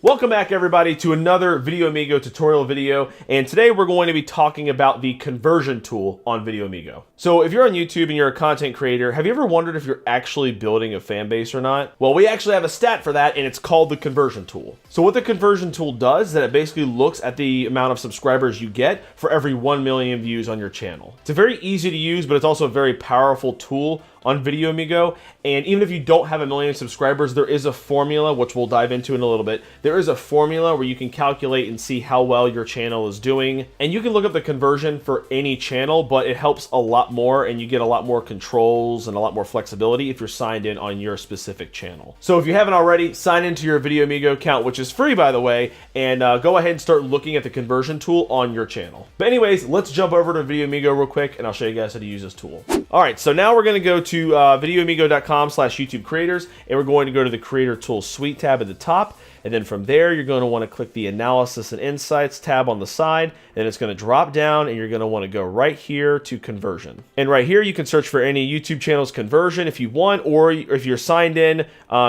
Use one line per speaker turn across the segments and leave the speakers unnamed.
Welcome back everybody to another VideoAmigo tutorial video, and today we're going to be talking about the conversion tool on VideoAmigo. So if you're on YouTube and you're a content creator, have you ever wondered if you're actually building a fan base or not? Well, we actually have a stat for that, and it's called the conversion tool. So what the conversion tool does is that it basically looks at the amount of subscribers you get for every 1 million views on your channel. It's a very easy to use, but it's also a very powerful tool on VideoAmigo, and even if you don't have 1 million subscribers, there is a formula, which we'll dive into in a little bit. There is a formula where you can calculate and see how well your channel is doing, and you can look up the conversion for any channel, but it helps a lot more, and you get a lot more controls and a lot more flexibility if you're signed in on your specific channel. So if you haven't already, sign into your VideoAmigo account, which is free by the way, and go ahead and start looking at the conversion tool on your channel. But anyways, let's jump over to VideoAmigo real quick, and I'll show you guys how to use this tool. All right, so now we're gonna go to VideoAmigo.com/YouTube creators, and we're going to go to the Creator Tools Suite tab at the top, and then from there you're going to want to click the Analysis and Insights tab on the side, and it's going to drop down, and you're going to want to go right here to Conversion. And right here you can search for any YouTube channel's conversion if you want, or if you're signed in,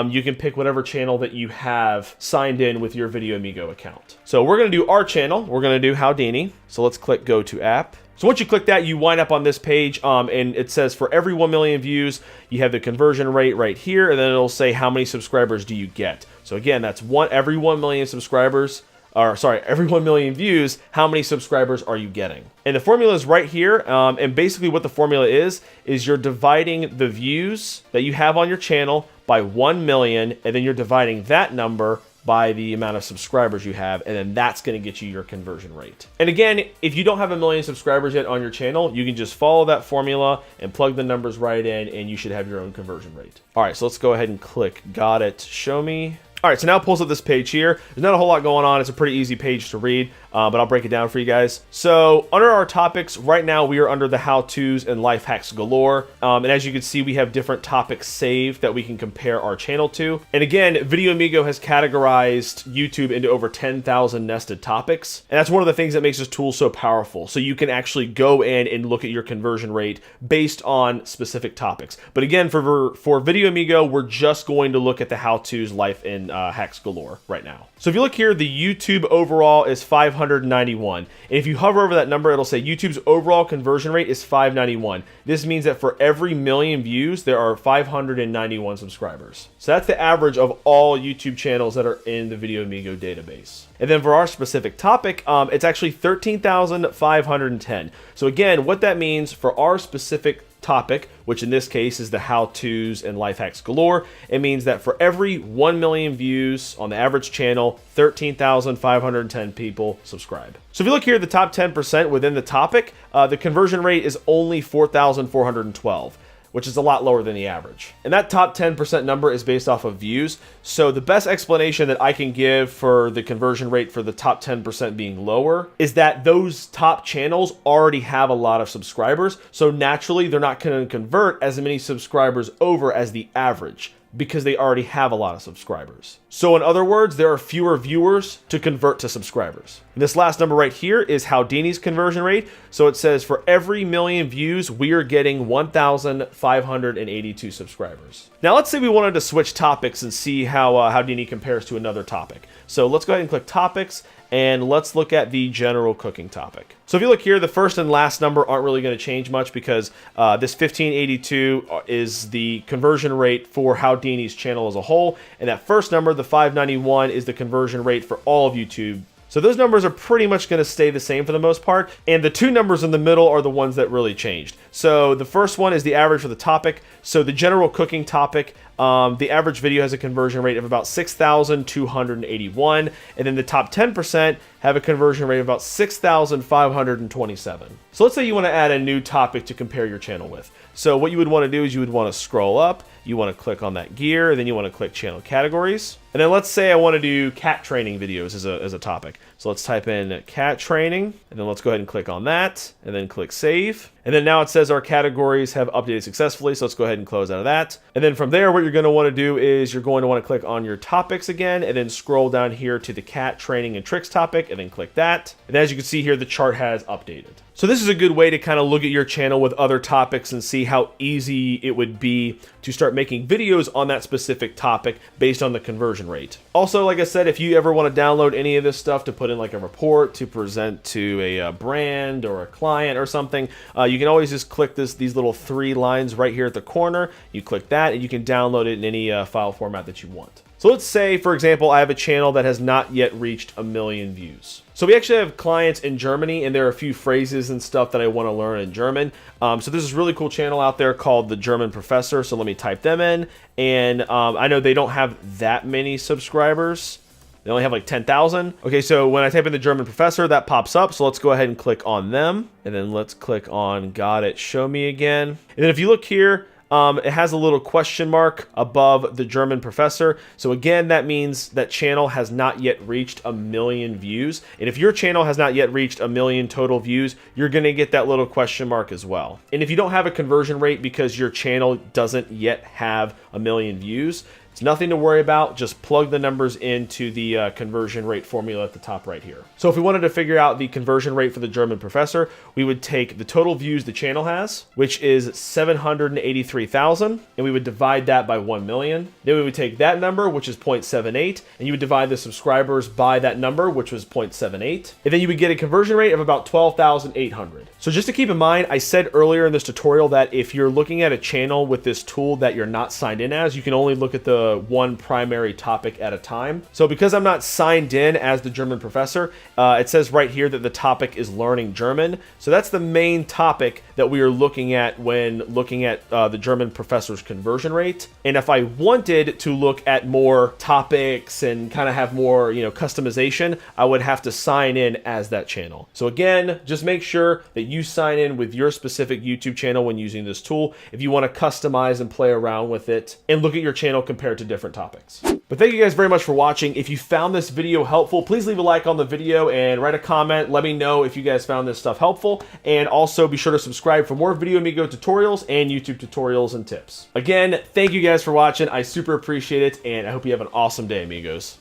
you can pick whatever channel that you have signed in with your VideoAmigo account. So we're going to do our channel. We're going to do Howdini. So let's click Go to App. So once you click that, you wind up on this page, and it says for every 1 million views, you have the conversion rate right here, and then it'll say how many subscribers do you get. So again, that's every 1 million subscribers, or sorry, every 1 million views, how many subscribers are you getting? And the formula is right here, and basically what the formula is you're dividing the views that you have on your channel by 1 million, and then you're dividing that number by the amount of subscribers you have, and then that's going to get you your conversion rate. And again, if you don't have 1 million subscribers yet on your channel, you can just follow that formula and plug the numbers right in, and you should have your own conversion rate. All right, so let's go ahead and click Got It, Show Me. All right, so now it pulls up this page here. There's not a whole lot going on. It's a pretty easy page to read, but I'll break it down for you guys. So under our topics, right now we are under the how-tos and life hacks galore. And as you can see, we have different topics saved that we can compare our channel to. And again, VideoAmigo has categorized YouTube into over 10,000 nested topics. And that's one of the things that makes this tool so powerful. So you can actually go in and look at your conversion rate based on specific topics. But again, for VideoAmigo, we're just going to look at the how-tos, life, and hacks galore right now. So if you look here, the YouTube overall is 591. And if you hover over that number, it'll say YouTube's overall conversion rate is 591. This means that for every 1 million views, there are 591 subscribers. So that's the average of all YouTube channels that are in the VideoAmigo database. And then for our specific topic, it's actually 13,510. So again, what that means for our specific topic, which in this case is the how-tos and life hacks galore, it means that for every 1 million views on the average channel, 13,510 people subscribe. So if you look here at the top 10% within the topic, the conversion rate is only 4,412. Which is a lot lower than the average. And that top 10% number is based off of views. So the best explanation that I can give for the conversion rate for the top 10% being lower is that those top channels already have a lot of subscribers. So naturally, they're not going to convert as many subscribers over as the average, because they already have a lot of subscribers. So in other words, there are fewer viewers to convert to subscribers. And this last number right here is Howdini's conversion rate. So it says for every 1 million views, we are getting 1,582 subscribers. Now let's say we wanted to switch topics and see how Howdini compares to another topic. So let's go ahead and click Topics, and let's look at the general cooking topic. So if you look here, the first and last number aren't really going to change much, because this 1582 is the conversion rate for Howdini's channel as a whole, and that first number, the 591, is the conversion rate for all of YouTube. So those numbers are pretty much going to stay the same for the most part, and the two numbers in the middle are the ones that really changed. So the first one is the average for the topic. So the general cooking topic, the average video has a conversion rate of about 6,281, and then the top 10% have a conversion rate of about 6,527. So let's say you want to add a new topic to compare your channel with. So what you would want to do is you would want to scroll up, you want to click on that gear, and then you want to click channel categories. And then let's say I want to do cat training videos as a topic. So let's type in cat training, and then let's go ahead and click on that, and then click save. And then now it says our categories have updated successfully. So let's go ahead and close out of that. And then from there, what you're going to want to do is you're going to want to click on your topics again, and then scroll down here to the cat training and tricks topic, and then click that. And as you can see here, the chart has updated. So this is a good way to kind of look at your channel with other topics and see how easy it would be to start making videos on that specific topic based on the conversion rate. Also, like I said, if you ever want to download any of this stuff to put in like a report to present to a brand or a client or something, you can always just click these little 3 lines right here at the corner. You click that and you can download it in any file format that you want. So let's say, for example, I have a channel that has not yet reached 1 million views. So we actually have clients in Germany, and there are a few phrases and stuff that I want to learn in German. So there's this really cool channel out there called The German Professor. So let me type them in. And I know they don't have that many subscribers. They only have like 10,000. Okay, so when I type in The German Professor, that pops up. So let's go ahead and click on them. And then let's click on Got It, Show Me again. And then if you look here, it has a little question mark above The German Professor. So again, that means that channel has not yet reached 1 million views. And if your channel has not yet reached 1 million total views, you're going to get that little question mark as well. And if you don't have a conversion rate because your channel doesn't yet have 1 million views, it's nothing to worry about. Just plug the numbers into the conversion rate formula at the top right here. So if we wanted to figure out the conversion rate for The German Professor, we would take the total views the channel has, which is 783,000, and we would divide that by 1 million. Then we would take that number, which is 0.78, and you would divide the subscribers by that number, which was 0.78. And then you would get a conversion rate of about 12,800. So just to keep in mind, I said earlier in this tutorial that if you're looking at a channel with this tool that you're not signed in as, you can only look at the one primary topic at a time. So because I'm not signed in as The German Professor, it says right here that the topic is learning German. So that's the main topic that we are looking at when looking at The German Professor's conversion rate. And if I wanted to look at more topics and kind of have more, customization, I would have to sign in as that channel. So again, just make sure that you sign in with your specific YouTube channel when using this tool if you want to customize and play around with it and look at your channel compared to different topics. But thank you guys very much for watching. If you found this video helpful, please leave a like on the video and write a comment. Let me know if you guys found this stuff helpful. And also be sure to subscribe for more VideoAmigo tutorials and YouTube tutorials and tips. Again, thank you guys for watching. I super appreciate it, and I hope you have an awesome day, amigos.